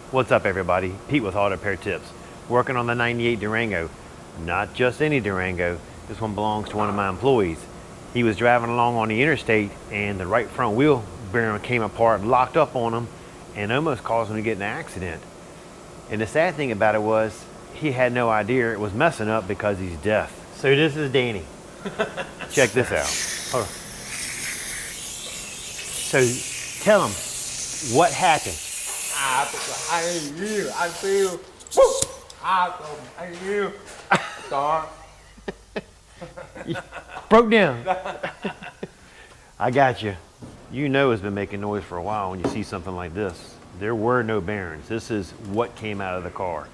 What's up, everybody? Pete with Auto Repair Tips. Working on the 98 Durango. Not just any Durango. This one belongs to one of my employees. He was driving along on the interstate and the right front wheel bearing came apart, locked up on him, and almost caused him to get in an accident. And the sad thing about it was he had no idea it was messing up because he's deaf. So this is Danny. Check this out. Hold on. So tell him what happened. I knew, I feel, woo, I knew, start. Broke down. I got you. You know it's been making noise for a while when you see something like this. There were no bearings. This is what came out of the car.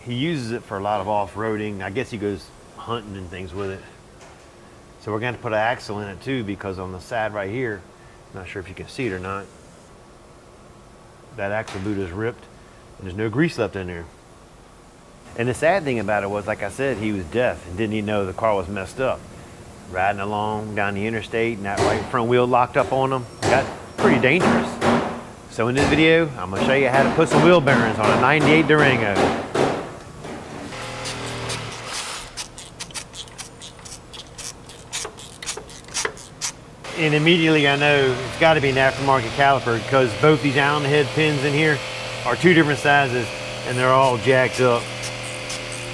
He uses it for a lot of off-roading. I guess he goes hunting and things with it. So we're going to put an axle in it too, because on the side right here, I'm not sure if you can see it or not, that axle boot is ripped and there's no grease left in there. And the sad thing about it was, like I said, he was deaf and didn't even know the car was messed up. Riding along down the interstate and that right front wheel locked up on him, got pretty dangerous. So in this video, I'm going to show you how to put some wheel bearings on a 98 Durango. And immediately I know it's got to be an aftermarket caliper, because both these Allen head pins in here are two different sizes and they're all jacked up.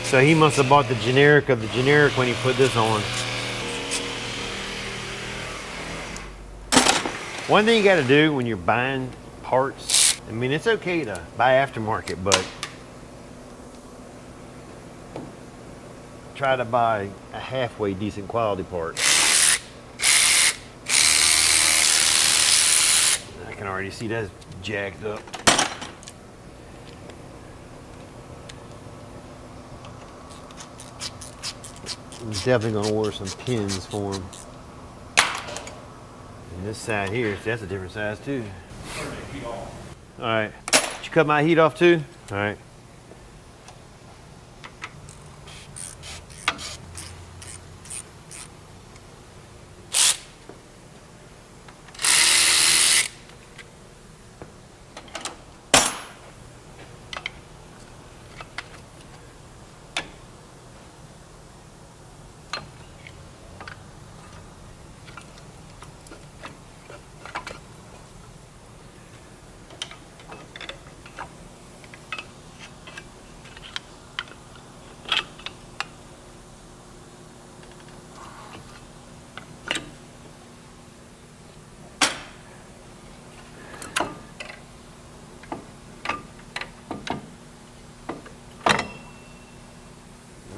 So he must have bought the generic of the generic when he put this on. One thing you got to do when you're buying parts, I mean, it's okay to buy aftermarket, but try to buy a halfway decent quality part. I can already see that's jacked up. I'm definitely gonna order some pins for him. And this side here, that's a different size too. All right, did you cut my heat off too? All right.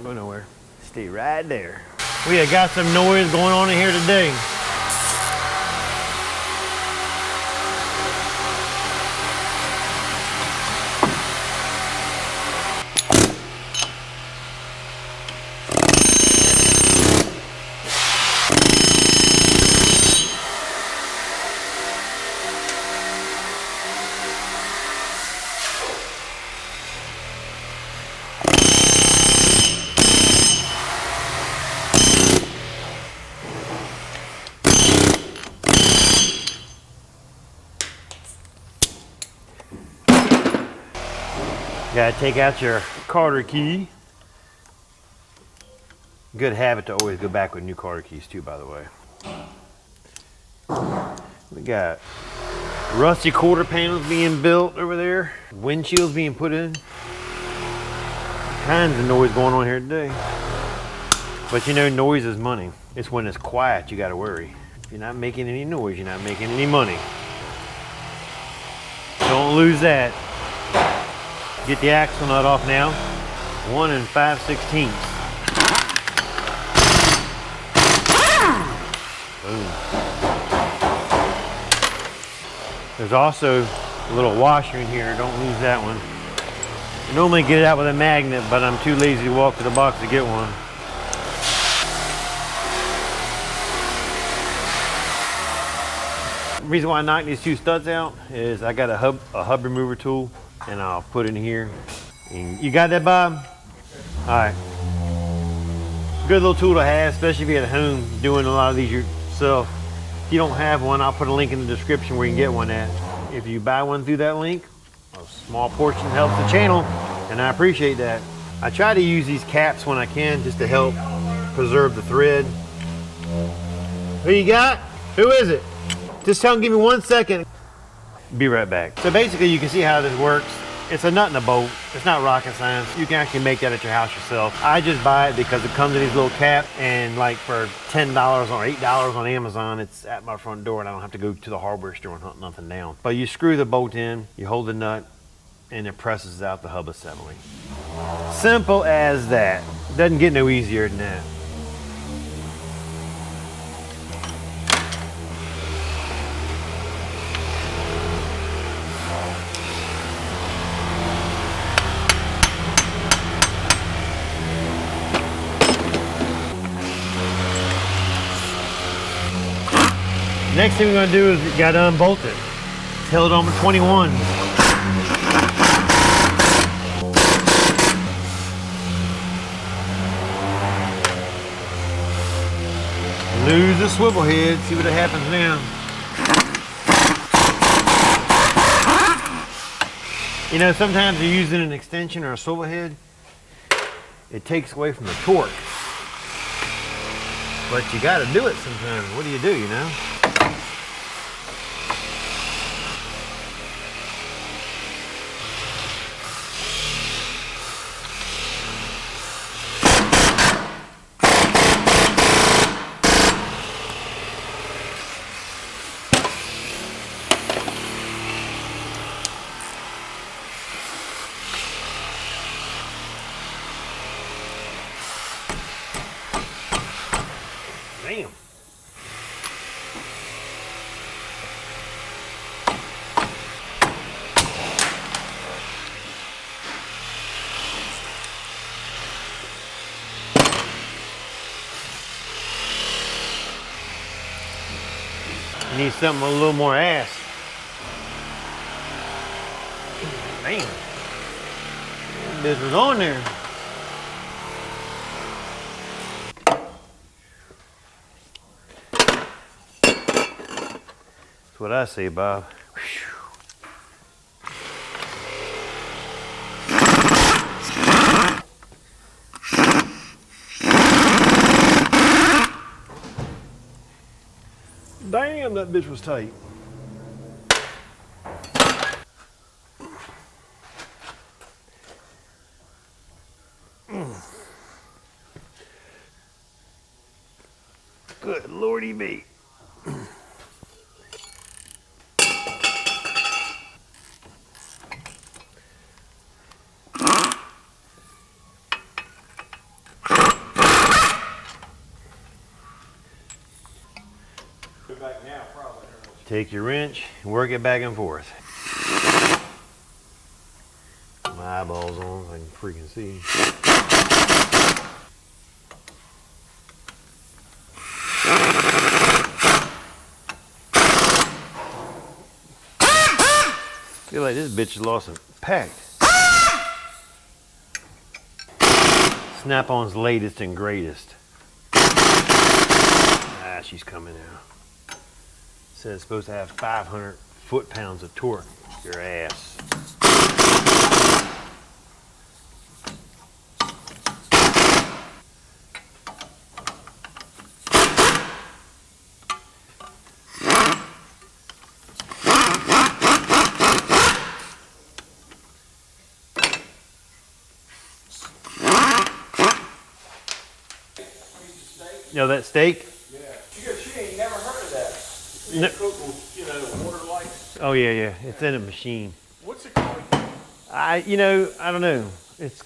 Go nowhere. Stay right there. We have got some noise going on in here today. Gotta take out your Carter key. Good habit to always go back with new Carter keys too, by the way. We got rusty quarter panels being built over there. Windshields being put in. All kinds of noise going on here today. But you know, noise is money. It's when it's quiet you gotta worry. If you're not making any noise, you're not making any money. Don't lose that. Get the axle nut off now. 1 5/16. Boom. There's also a little washer in here. Don't lose that one. I normally get it out with a magnet, but I'm too lazy to walk to the box to get one. The reason why I knocked these two studs out is I got a hub remover tool, and I'll put it in here. And you got that, Bob? All right. Good little tool to have, especially if you're at home doing a lot of these yourself. If you don't have one, I'll put a link in the description where you can get one at. If you buy one through that link, a small portion helps the channel, and I appreciate that. I try to use these caps when I can just to help preserve the thread. Who you got? Who is it? Just tell them, give me 1 second. Be right back. So basically you can see how this works. It's a nut and a bolt. It's not rocket science. You can actually make that at your house yourself. I just buy it because it comes in these little caps, and like for $10 or $8 on Amazon, it's at my front door and I don't have to go to the hardware store and hunt nothing down. But you screw the bolt in, you hold the nut, and it presses out the hub assembly. Simple as that. Doesn't get no easier than that. Next thing we're gonna do is you gotta unbolt it. It's held on with 21. Lose the swivel head, see what happens now. You know, sometimes you're using an extension or a swivel head, it takes away from the torque. But you gotta do it sometimes. What do, you know? Damn. You need something with a little more ass. Damn. This was on there. That's what I say, Bob. Damn, that bitch was tight. Good lordy me. Back now, probably. Take your wrench and work it back and forth. My eyeballs on, I can freaking see. Feel like this bitch lost a pack. Snap-on's latest and greatest. Ah, she's coming out. Says it's supposed to have 500 foot-pounds of torque. Your ass. You know that steak? Yeah. She ain't never heard of that. No. Cook with, you know, water lights. Oh yeah. It's in a machine. What's it called? I don't know. It's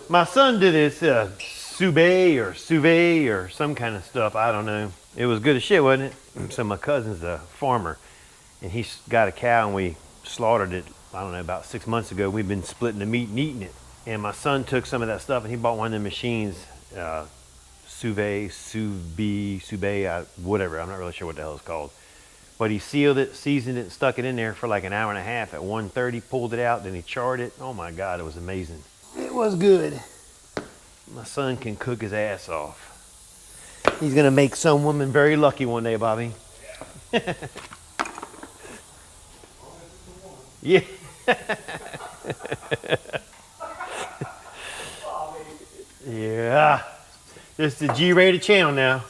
my son did it. Sous vide or some kind of stuff. I don't know. It was good as shit, wasn't it? So my cousin's a farmer, and he's got a cow, and we slaughtered it. I don't know, about 6 months ago. We've been splitting the meat and eating it. And my son took some of that stuff, and he bought one of the machines. Sous vide, whatever. I'm not really sure what the hell it's called. But he sealed it, seasoned it, and stuck it in there for like an hour and a half at 130, pulled it out, then he charred it. Oh my God, it was amazing. It was good. My son can cook his ass off. He's gonna make some woman very lucky one day, Bobby. Yeah. Yeah. This is the G-rated channel now.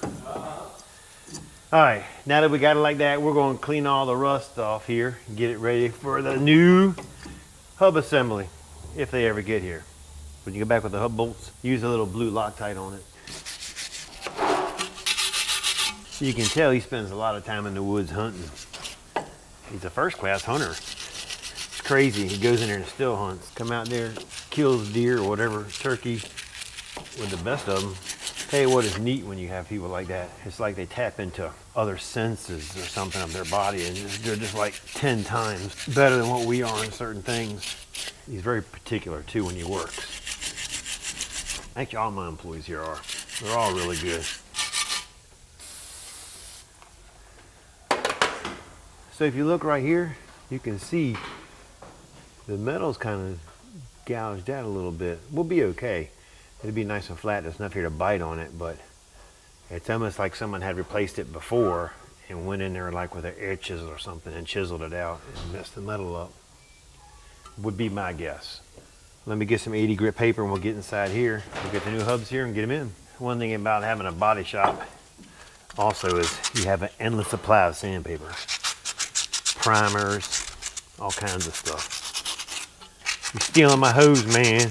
All right, now that we got it like that, we're going to clean all the rust off here and get it ready for the new hub assembly, if they ever get here. When you go back with the hub bolts, use a little blue Loctite on it. You can tell he spends a lot of time in the woods hunting. He's a first-class hunter. It's crazy. He goes in there and still hunts. Come out there, kills deer or whatever, turkey, with the best of them. Tell you what is neat when you have people like that. It's like they tap into other senses or something of their body, and they're just like 10 times better than what we are in certain things. He's very particular too when he works. Actually, all my employees here are. They're all really good. So if you look right here, you can see the metal's kind of gouged out a little bit. We'll be okay. It'll be nice and flat. There's enough here to bite on it, but it's almost like someone had replaced it before and went in there like with an air chisel or something and chiseled it out and messed the metal up. Would be my guess. Let me get some 80 grit paper and we'll get inside here. We'll get the new hubs here and get them in. One thing about having a body shop also is you have an endless supply of sandpaper, primers, all kinds of stuff. You're stealing my hose, man.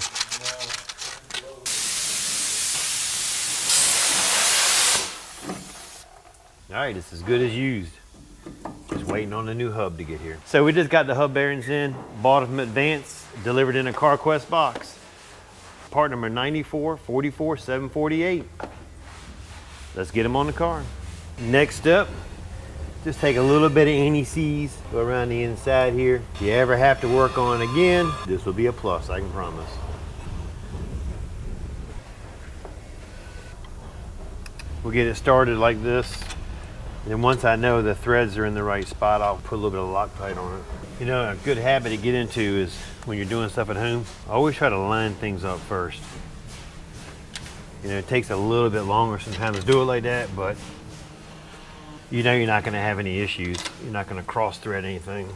All right, it's as good as used. Just waiting on the new hub to get here. So we just got the hub bearings in, bought them Advance, delivered in a CarQuest box. Part number 9444748. Let's get them on the car. Next up, just take a little bit of anti-seize, go around the inside here. If you ever have to work on it again, this will be a plus, I can promise. We'll get it started like this. And once I know the threads are in the right spot, I'll put a little bit of Loctite on it. You know, a good habit to get into is when you're doing stuff at home, I always try to line things up first. You know, it takes a little bit longer sometimes to do it like that, but you know you're not gonna have any issues. You're not gonna cross thread anything.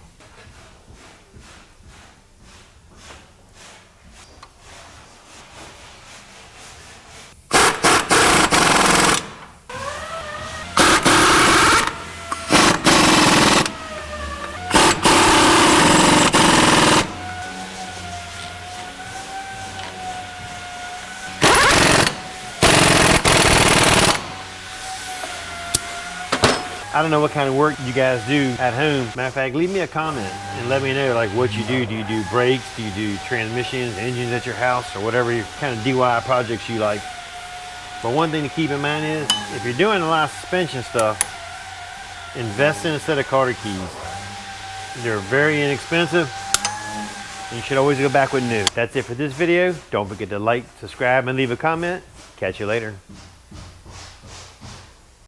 I don't know what kind of work you guys do at home. Matter of fact, leave me a comment and let me know like what you do. Do you do brakes? Do you do transmissions, engines at your house, or whatever kind of DIY projects you like? But one thing to keep in mind is if you're doing a lot of suspension stuff, invest in a set of Carter keys. They're very inexpensive. You should always go back with new. That's it for this video. Don't forget to like, subscribe, and leave a comment. Catch you later.